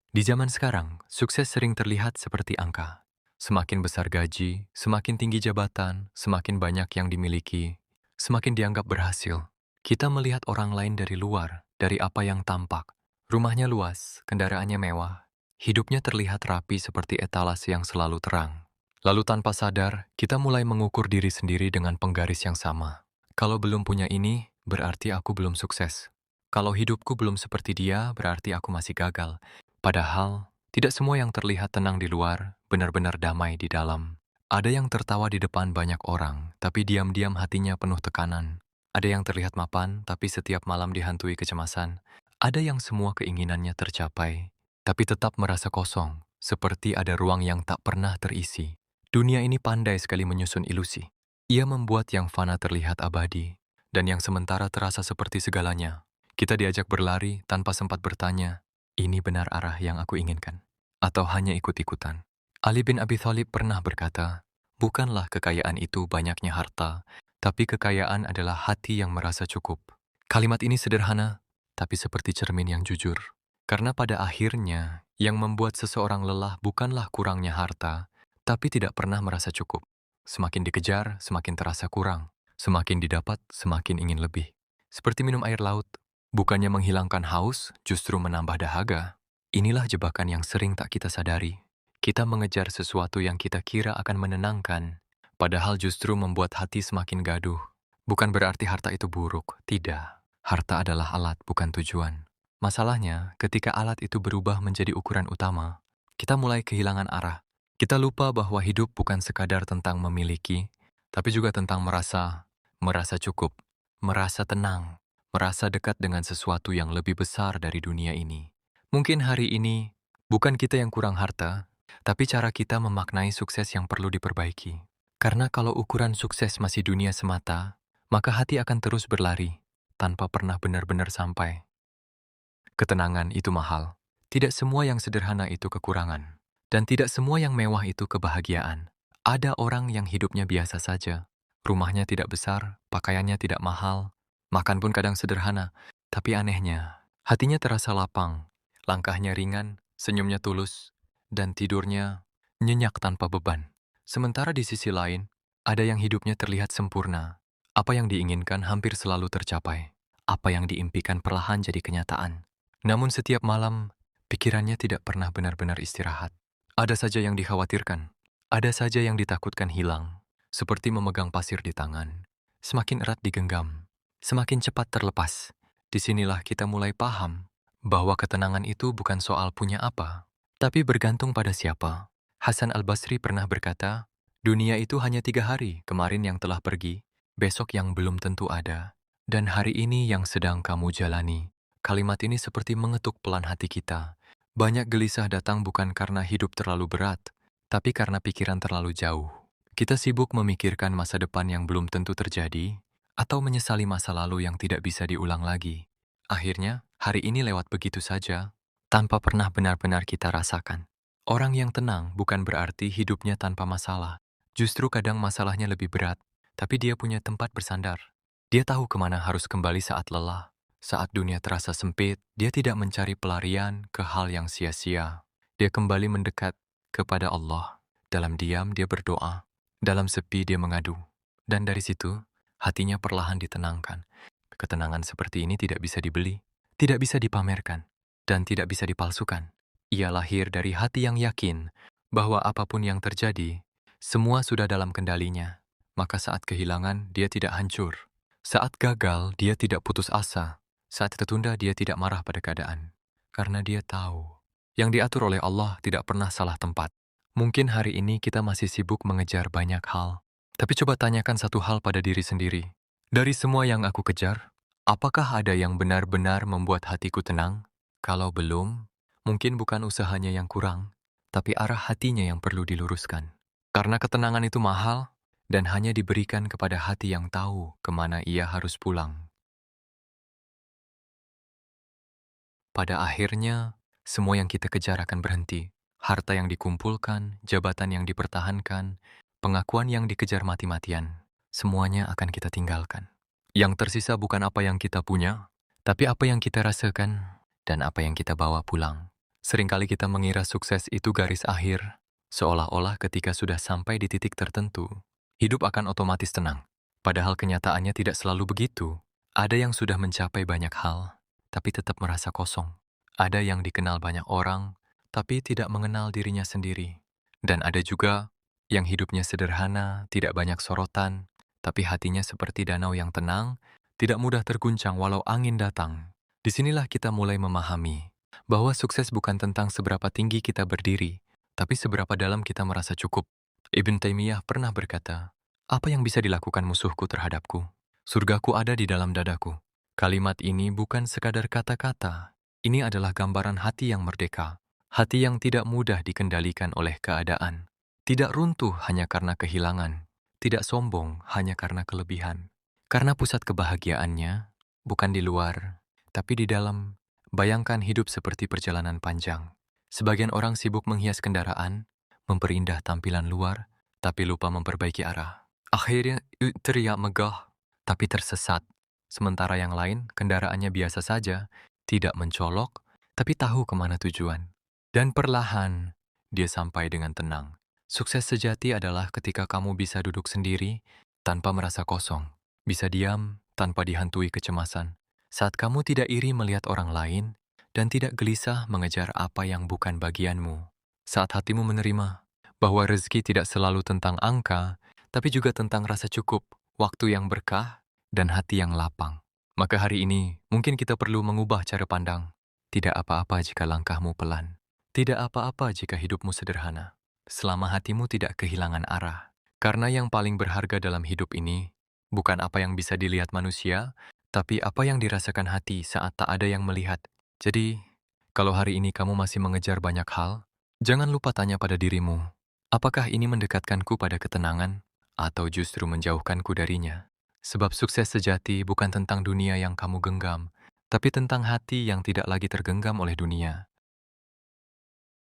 Di zaman sekarang, sukses sering terlihat seperti angka. Semakin besar gaji, semakin tinggi jabatan, semakin banyak yang dimiliki, semakin dianggap berhasil. Kita melihat orang lain dari luar, dari apa yang tampak. Rumahnya luas, kendaraannya mewah, hidupnya terlihat rapi seperti etalase yang selalu terang. Lalu tanpa sadar, kita mulai mengukur diri sendiri dengan penggaris yang sama. Kalau belum punya ini, berarti aku belum sukses. Kalau hidupku belum seperti dia, berarti aku masih gagal. Padahal, tidak semua yang terlihat tenang di luar benar-benar damai di dalam. Ada yang tertawa di depan banyak orang, tapi diam-diam hatinya penuh tekanan. Ada yang terlihat mapan, tapi setiap malam dihantui kecemasan. Ada yang semua keinginannya tercapai, tapi tetap merasa kosong, seperti ada ruang yang tak pernah terisi. Dunia ini pandai sekali menyusun ilusi. Ia membuat yang fana terlihat abadi, dan yang sementara terasa seperti segalanya. Kita diajak berlari tanpa sempat bertanya, ini benar arah yang aku inginkan? Atau hanya ikut-ikutan? Ali bin Abi Thalib pernah berkata, bukanlah kekayaan itu banyaknya harta, tapi kekayaan adalah hati yang merasa cukup. Kalimat ini sederhana, tapi seperti cermin yang jujur. Karena pada akhirnya, yang membuat seseorang lelah bukanlah kurangnya harta, tapi tidak pernah merasa cukup. Semakin dikejar, semakin terasa kurang. Semakin didapat, semakin ingin lebih. Seperti minum air laut, bukannya menghilangkan haus, justru menambah dahaga. Inilah jebakan yang sering tak kita sadari. Kita mengejar sesuatu yang kita kira akan menenangkan, padahal justru membuat hati semakin gaduh. Bukan berarti harta itu buruk, tidak. Harta adalah alat, bukan tujuan. Masalahnya, ketika alat itu berubah menjadi ukuran utama, kita mulai kehilangan arah. Kita lupa bahwa hidup bukan sekadar tentang memiliki, tapi juga tentang merasa cukup, merasa tenang, merasa dekat dengan sesuatu yang lebih besar dari dunia ini. Mungkin hari ini, bukan kita yang kurang harta, tapi cara kita memaknai sukses yang perlu diperbaiki. Karena kalau ukuran sukses masih dunia semata, maka hati akan terus berlari, tanpa pernah benar-benar sampai. Ketenangan itu mahal. Tidak semua yang sederhana itu kekurangan. Dan tidak semua yang mewah itu kebahagiaan. Ada orang yang hidupnya biasa saja. Rumahnya tidak besar, pakaiannya tidak mahal, makan pun kadang sederhana. Tapi anehnya, hatinya terasa lapang, langkahnya ringan, senyumnya tulus, dan tidurnya nyenyak tanpa beban. Sementara di sisi lain, ada yang hidupnya terlihat sempurna. Apa yang diinginkan hampir selalu tercapai. Apa yang diimpikan perlahan jadi kenyataan. Namun setiap malam, pikirannya tidak pernah benar-benar istirahat. Ada saja yang dikhawatirkan, ada saja yang ditakutkan hilang, seperti memegang pasir di tangan. Semakin erat digenggam, semakin cepat terlepas. Disinilah kita mulai paham bahwa ketenangan itu bukan soal punya apa, tapi bergantung pada siapa. Hasan al-Basri pernah berkata, dunia itu hanya 3 hari, kemarin yang telah pergi, besok yang belum tentu ada, dan hari ini yang sedang kamu jalani. Kalimat ini seperti mengetuk pelan hati kita. Banyak gelisah datang bukan karena hidup terlalu berat, tapi karena pikiran terlalu jauh. Kita sibuk memikirkan masa depan yang belum tentu terjadi, atau menyesali masa lalu yang tidak bisa diulang lagi. Akhirnya, hari ini lewat begitu saja, tanpa pernah benar-benar kita rasakan. Orang yang tenang bukan berarti hidupnya tanpa masalah. Justru kadang masalahnya lebih berat, tapi dia punya tempat bersandar. Dia tahu kemana harus kembali saat lelah. Saat dunia terasa sempit, dia tidak mencari pelarian ke hal yang sia-sia. Dia kembali mendekat kepada Allah. Dalam diam, dia berdoa. Dalam sepi, dia mengadu. Dan dari situ, hatinya perlahan ditenangkan. Ketenangan seperti ini tidak bisa dibeli, tidak bisa dipamerkan, dan tidak bisa dipalsukan. Ia lahir dari hati yang yakin bahwa apapun yang terjadi, semua sudah dalam kendalinya. Maka saat kehilangan, dia tidak hancur. Saat gagal, dia tidak putus asa. Saat tertunda, dia tidak marah pada keadaan. Karena dia tahu, yang diatur oleh Allah tidak pernah salah tempat. Mungkin hari ini kita masih sibuk mengejar banyak hal. Tapi coba tanyakan satu hal pada diri sendiri. Dari semua yang aku kejar, apakah ada yang benar-benar membuat hatiku tenang? Kalau belum, mungkin bukan usahanya yang kurang, tapi arah hatinya yang perlu diluruskan. Karena ketenangan itu mahal, dan hanya diberikan kepada hati yang tahu kemana ia harus pulang. Pada akhirnya, semua yang kita kejar akan berhenti. Harta yang dikumpulkan, jabatan yang dipertahankan, pengakuan yang dikejar mati-matian, semuanya akan kita tinggalkan. Yang tersisa bukan apa yang kita punya, tapi apa yang kita rasakan dan apa yang kita bawa pulang. Seringkali kita mengira sukses itu garis akhir, seolah-olah ketika sudah sampai di titik tertentu, hidup akan otomatis tenang. Padahal kenyataannya tidak selalu begitu. Ada yang sudah mencapai banyak hal, tapi tetap merasa kosong. Ada yang dikenal banyak orang, tapi tidak mengenal dirinya sendiri. Dan ada juga yang hidupnya sederhana, tidak banyak sorotan, tapi hatinya seperti danau yang tenang, tidak mudah terguncang walau angin datang. Disinilah kita mulai memahami bahwa sukses bukan tentang seberapa tinggi kita berdiri, tapi seberapa dalam kita merasa cukup. Ibn Taimiyah pernah berkata, "Apa yang bisa dilakukan musuhku terhadapku? Surgaku ada di dalam dadaku." Kalimat ini bukan sekadar kata-kata. Ini adalah gambaran hati yang merdeka. Hati yang tidak mudah dikendalikan oleh keadaan. Tidak runtuh hanya karena kehilangan. Tidak sombong hanya karena kelebihan. Karena pusat kebahagiaannya bukan di luar, tapi di dalam. Bayangkan hidup seperti perjalanan panjang. Sebagian orang sibuk menghias kendaraan, memperindah tampilan luar, tapi lupa memperbaiki arah. Akhirnya teriak megah, tapi tersesat. Sementara yang lain, kendaraannya biasa saja, tidak mencolok, tapi tahu kemana tujuan. Dan perlahan, dia sampai dengan tenang. Sukses sejati adalah ketika kamu bisa duduk sendiri, tanpa merasa kosong. Bisa diam, tanpa dihantui kecemasan. Saat kamu tidak iri melihat orang lain, dan tidak gelisah mengejar apa yang bukan bagianmu. Saat hatimu menerima bahwa rezeki tidak selalu tentang angka, tapi juga tentang rasa cukup, waktu yang berkah, dan hati yang lapang. Maka hari ini, mungkin kita perlu mengubah cara pandang. Tidak apa-apa jika langkahmu pelan. Tidak apa-apa jika hidupmu sederhana. Selama hatimu tidak kehilangan arah. Karena yang paling berharga dalam hidup ini, bukan apa yang bisa dilihat manusia, tapi apa yang dirasakan hati saat tak ada yang melihat. Jadi, kalau hari ini kamu masih mengejar banyak hal, jangan lupa tanya pada dirimu, apakah ini mendekatkanku pada ketenangan, atau justru menjauhkanku darinya? Sebab sukses sejati bukan tentang dunia yang kamu genggam, tapi tentang hati yang tidak lagi tergenggam oleh dunia.